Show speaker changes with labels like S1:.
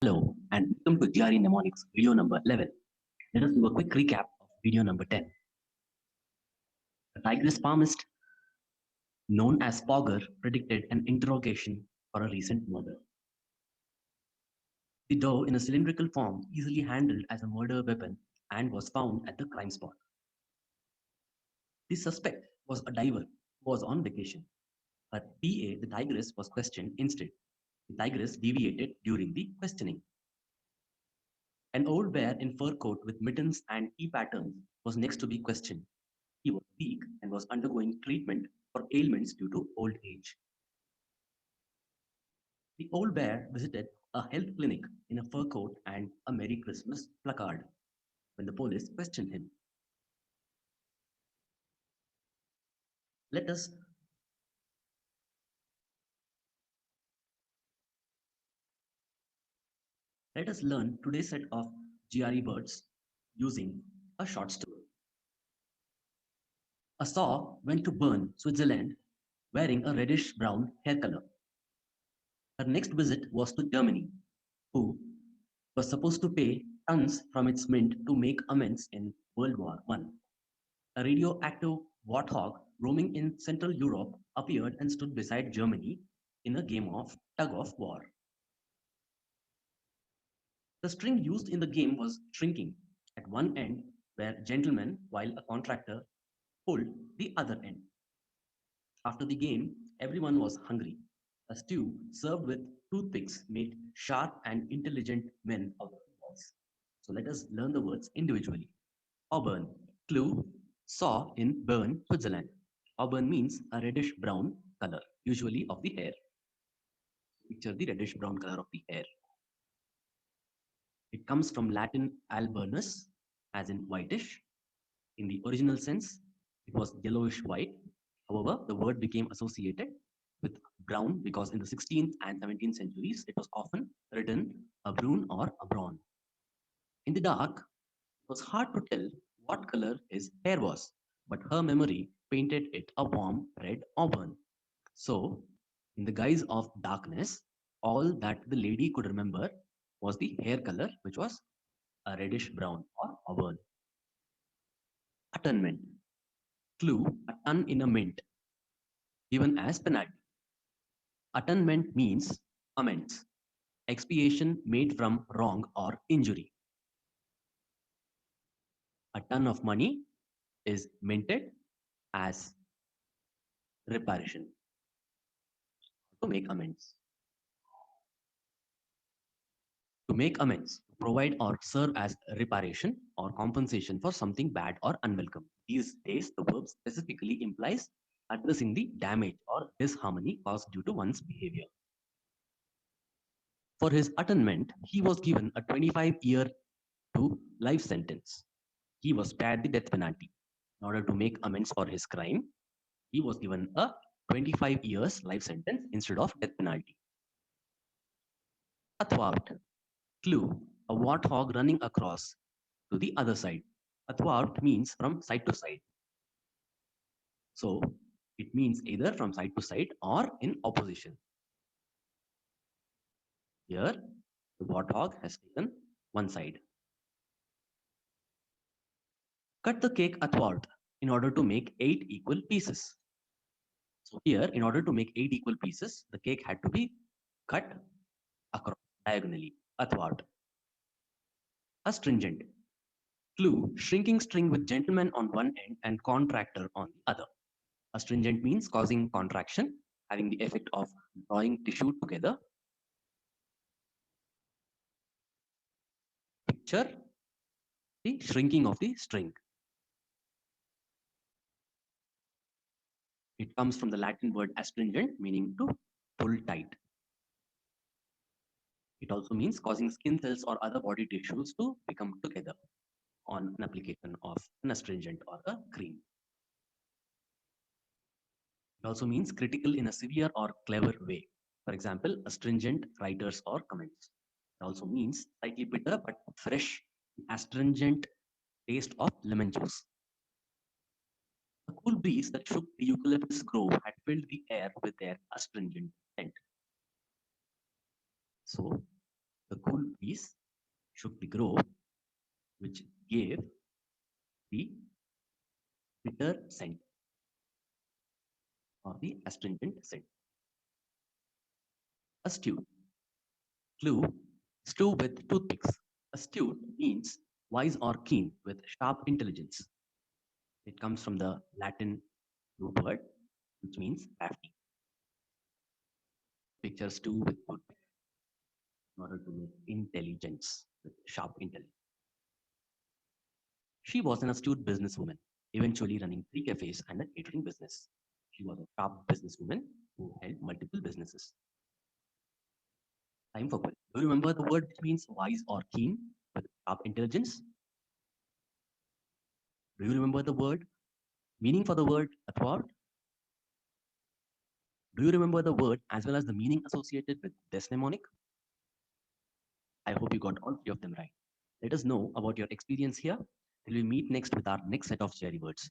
S1: Hello and welcome to GRE Mnemonics video number 11. Let us do a quick recap of video number 10. The Tigris palmist, known as Fogger, predicted an interrogation for a recent murder. The doe in a cylindrical form easily handled as a murder weapon and was found at the crime spot. The suspect was a diver who was on vacation, but PA, the tigress, was questioned instead. The tigress deviated during the questioning. An old bear in fur coat with mittens and key patterns was next to be questioned. He was weak and was undergoing treatment for ailments due to old age. The old bear visited a health clinic in a fur coat and a Merry Christmas placard when the police questioned him. Let us let us learn today's set of GRE words using a short story. A saw went to Bern, Switzerland, wearing a reddish brown hair color. Her next visit was to Germany, who was supposed to pay tons from its mint to make amends in World War One. A radioactive warthog roaming in Central Europe appeared and stood beside Germany in a game of tug of war. The string used in the game was shrinking. At one end were gentlemen, while a contractor pulled the other end. After the game, everyone was hungry. A stew served with toothpicks made sharp and intelligent men of the boys. So let us learn the words individually. Auburn. Clue, saw in Bern, Switzerland. Auburn means a reddish brown color, usually of the hair. Picture the reddish brown color of the hair. It comes from Latin alburnus, as in whitish. In the original sense, it was yellowish white. However, the word became associated with brown because in the 16th and 17th centuries, it was often written a brune or a brawn. In the dark, it was hard to tell what color his hair was, but her memory painted it a warm red auburn. So, in the guise of darkness, all that the lady could remember was the hair color, which was a reddish brown or auburn. Attunement. Clue, a ton in a mint, given as penalty. Attunement means amends, expiation made from wrong or injury. A ton of money is minted as reparation to make amends. To make amends, to provide or serve as reparation or compensation for something bad or unwelcome. These days, the verb specifically implies addressing the damage or disharmony caused due to one's behavior. For his attunement, he was given a 25-year to life sentence. He was spared the death penalty. In order to make amends for his crime, he was given a 25 years life sentence instead of death penalty. Athwart. Clue, a warthog running across to the other side. Athwart means from side to side. So it means either from side to side or in opposition. Here, the warthog has taken one side. Cut the cake athwart in order to make 8 equal pieces. So here, in order to make 8 equal pieces, the cake had to be cut across diagonally, athwart. Astringent. Clue, shrinking string with gentleman on one end and contractor on the other. Astringent means causing contraction, having the effect of drawing tissue together. Picture the shrinking of the string. It comes from the Latin word astringent, meaning to pull tight. It also means causing skin cells or other body tissues to become together on an application of an astringent or a cream. It also means critical in a severe or clever way. For example, astringent writers or comments. It also means slightly bitter but fresh, astringent taste of lemon juice. The cool breeze that shook the eucalyptus grove had filled the air with their astringent scent. So, the cool bees shook the grove, which gave the bitter scent or the astringent scent. Astute. Clue, stew with toothpicks. Astute means wise or keen with sharp intelligence. It comes from the Latin root word, which means crafty. Picture stew with toothpick in order to make intelligence with sharp intelligence. She was an astute businesswoman, eventually running 3 cafes and a catering business. She was a sharp businesswoman who held multiple businesses. Time for quiz. Do you remember the word which means wise or keen with sharp intelligence? Do you remember the word meaning for the word athwart? Do you remember the word as well as the meaning associated with desmonic? I hope you got all 3 of them right. Let us know about your experience here till we meet next with our next set of cherry words.